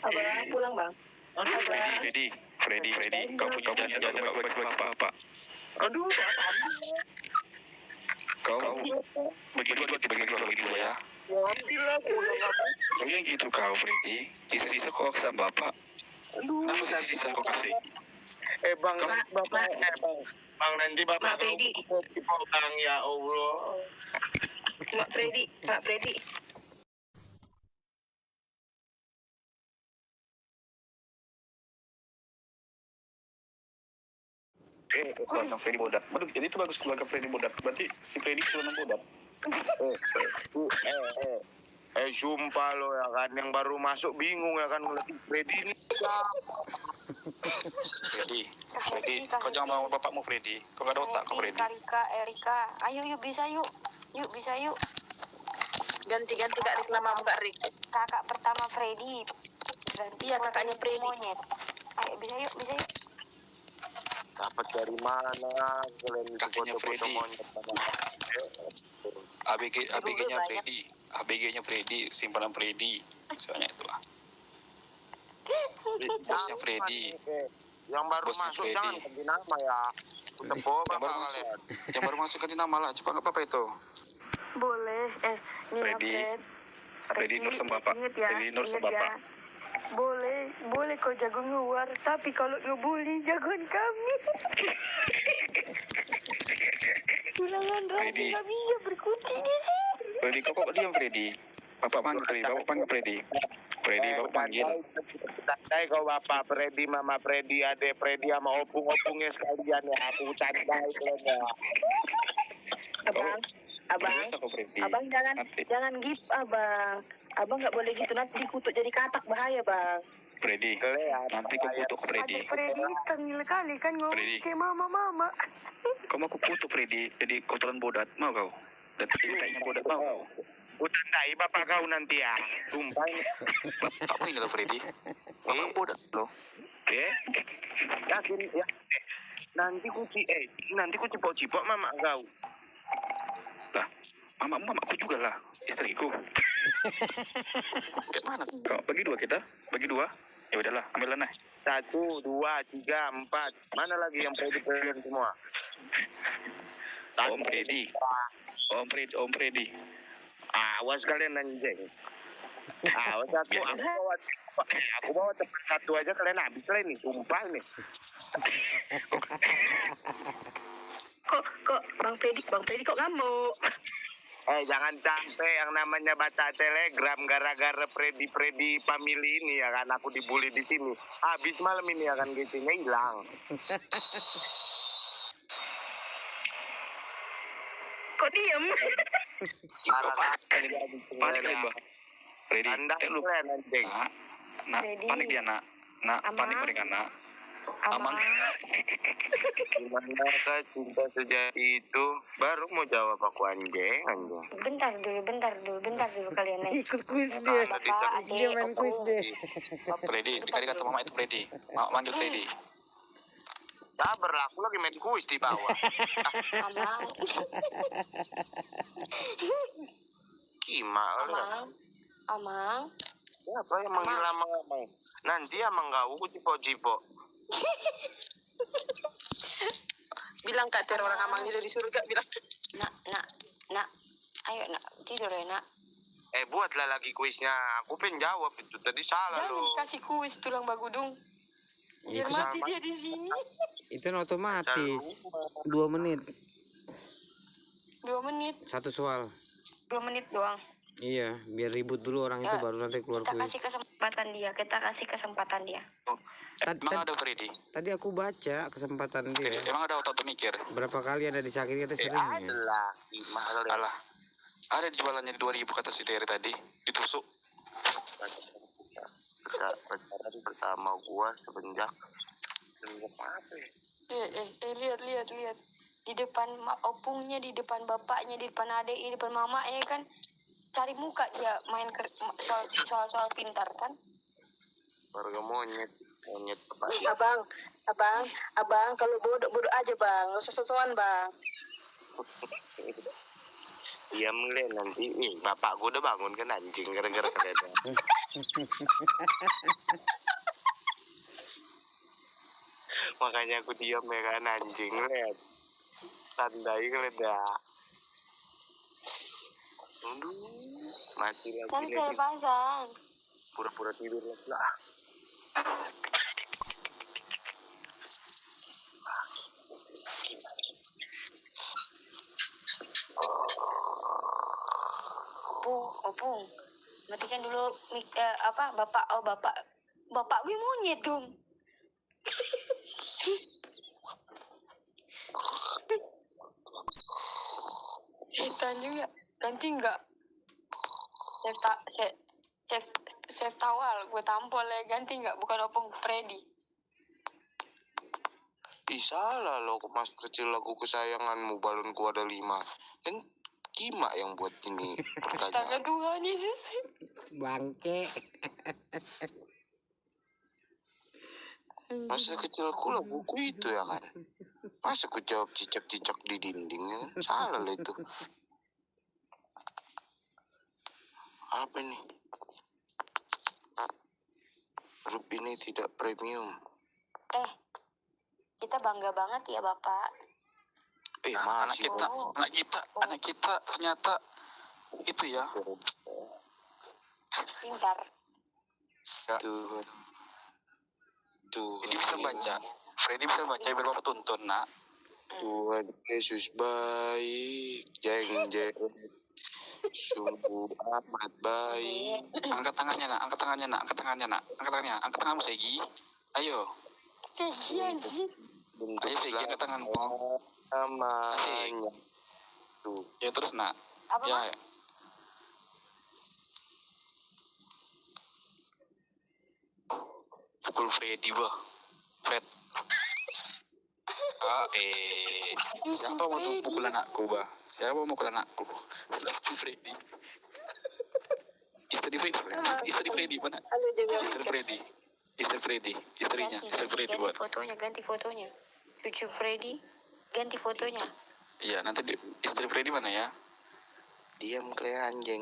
Abang, pulang bang. Freddy, kau punya jangan baik-baik bapak. Aduh, Kau bagi dua ya. ambil lah, Jangan gitu kau Freddy. Sisa-sisa kau sama bapak. Kenapa sisa-sisa kau kasih? Bang, bang nanti bapak Freddy. Bang, ya Allah. Mak Freddy. Keluarga Freddy bodat. Waduh, jadi itu bagus keluarga Freddy bodat. Berarti si Freddy keluarga bodat. Sumpah lo ya kan, yang baru masuk bingung ya kan ngeliat Freddy ini. Freddy, kau jangan bawa bapakmu Freddy. Kau gak ada otak kau Freddy. Erika, ayo yuk bisa yuk bisa yuk. Ganti Kak Rik, namamu Kak Rik. Kakak pertama Freddy. Ganti Iya, kakaknya Freddy. Monyet. Ayo bisa yuk. Dapat dari mana kalian itu Kakaknya foto-foto Freddy. monyet? ABG-nya Freddy. ABG-nya Freddy, simpanan Freddy. Soalnya itu lah. Bosnya Freddy. Yang baru Bosnya masuk Freddy. jangan ganti nama ya. Tebo bapak kalian. Yang baru masuk ganti nama lah. Coba nggak apa-apa itu. Boleh. Freddy. Freddy Nur sama Bapak. Ingat ya, Freddy Nur sama ingat Bapak. ya. Boleh kau jago luar, tapi kalau ngebully jagoan kami. Tulangan Freddy. Rani nggak bisa berkutik di sini. Freddy, kok diam Freddy? Bapak panggil Freddy, bapak panggil Freddy. Freddy, bapak panggil. Tandai kau bapak Freddy, mama Freddy, ade Freddy sama opung-opungnya sekalian ya. Aku tandai kalian ya. Abang jangan gitu abang. Abang nggak boleh gitu, nanti dikutuk jadi katak, bahaya bang. Freddy, nanti kau kutuk Freddy. Adik Freddy tengil kali kan ngomong Freddy. kayak mama. Kau mau kutuk Freddy, jadi kotoran bodat, mau kau? Dan tanya bodat, mau kau? Aku tandai bapak kau nanti ya. Sumpah ini. Bapakmu ini loh Freddy. Bapak bodat loh. Yakin ya. Nanti ku cipok-cipok mama kau. Lah, mamaku juga lah, istriku. Kayak mana kau? Bagi dua kita? Bagi dua? Ya udahlah, ambil lah. 1, 2, 3, 4. Mana lagi yang Freddy semua? Om Freddy. Awas kalian anjing. Awas aku bawa teman satu aja kalian habis lah ini, sumpah nih. Kok Bang Freddy kok ngamuk? Jangan sampai yang namanya baca telegram gara-gara Freddy family ini ya kan aku dibully di sini. Habis malam ini ya kan gitunya hilang. Kok diem? Panik lagi, Mbak. Freddy, Anda lu. kalian anjing. Nak, panik dia nak. Panik mereka nak. Amang. Gimana kah cinta sejati itu? Baru mau jawab aku anjing. Bentar dulu kalian nih. Ikut kuis dia. Dia main kuis deh. Freddy, dikali kata mama itu Freddy. Manggil Freddy. Sabar, aku lagi main kuis di bawah. Amang. Siapa yang manggil amang? Nanti amang kau cipo-cipo. Bilang Kak Ter, orang amang itu di surga, bilang. Nak. Ayo nak, tidur ya nak. Buatlah lagi kuisnya. Aku pengen jawab itu tadi salah Jangan loh. dikasih kuis tulang bagudung. Biar Itu mati dia di sini. Itu otomatis 2 menit 2 menit. satu soal. 2 menit doang. Iya, biar ribut dulu orang itu baru nanti keluar Kita kuis. kasih kesempatan dia. Emang ada Freddy? Tadi aku baca kesempatan dia. Emang ada otak mikir? Berapa kali ada disakiti kata seringnya. Adalah gimana Alah. Ada jualannya 2.000 kata si Terry tadi. Ditusuk. pacaran pertama gua semenjak apa ya? Lihat. Di depan opungnya, di depan bapaknya, di depan adiknya, di depan mamanya kan. Cari muka dia main soal pintar kan. Warga monyet apa? Abang, kalau bodoh aja bang, nggak usah sosokan bang. Diam kalian nanti. Nih, bapak gue udah bangun kan anjing gara-gara kalian. Makanya aku diam ya kan anjing lihat. Tandai kalian dah. Aduh, mati lagi Kan nih. saya pasang. Pura-pura tidur lah. Opung. Matikan dulu bapak gue monyet dong. Setan juga. Ganti enggak? Chef tawal, gue tampol ya. Ganti enggak? Bukan Opung Freddy. Ih salah lo, mas kecil lagu kesayanganmu balonku ada 5. Kan Kima yang buat ini Astaga pertanyaan. Tuhan Yesus. Bangke. Masa kecilku laguku itu ya kan. Masa ku jawab cicak-cicak di dinding ya kan? Salah lah itu. Apa nih? Grup ini tidak premium. Kita bangga banget ya Bapak. Nah, anak kita ternyata itu ya. Pintar. Tuhan. Ini bisa baca. Freddy bisa baca biar bapak tuntun nak. Tuhan Yesus baik. Jeng. Sungguh amat baik. Angkat tangannya nak. Angkat tanganmu Segi. Ayo. Segi anjing. Ayo Segi angkat tanganmu. Namanya. Tuh. Ya terus nak. Apa Ya. Bang? Pukul Freddy bah. Fred. Siapa mau pukul anakku bah? Siapa mau mukul anakku? Freddy. Istri Freddy mana? Halo juga. Istri Freddy. Istrinya. Istri Freddy buat. Ganti fotonya. Cucu Freddy. Ganti fotonya. Iya nanti istri Freddy mana ya? Diam kalian anjing.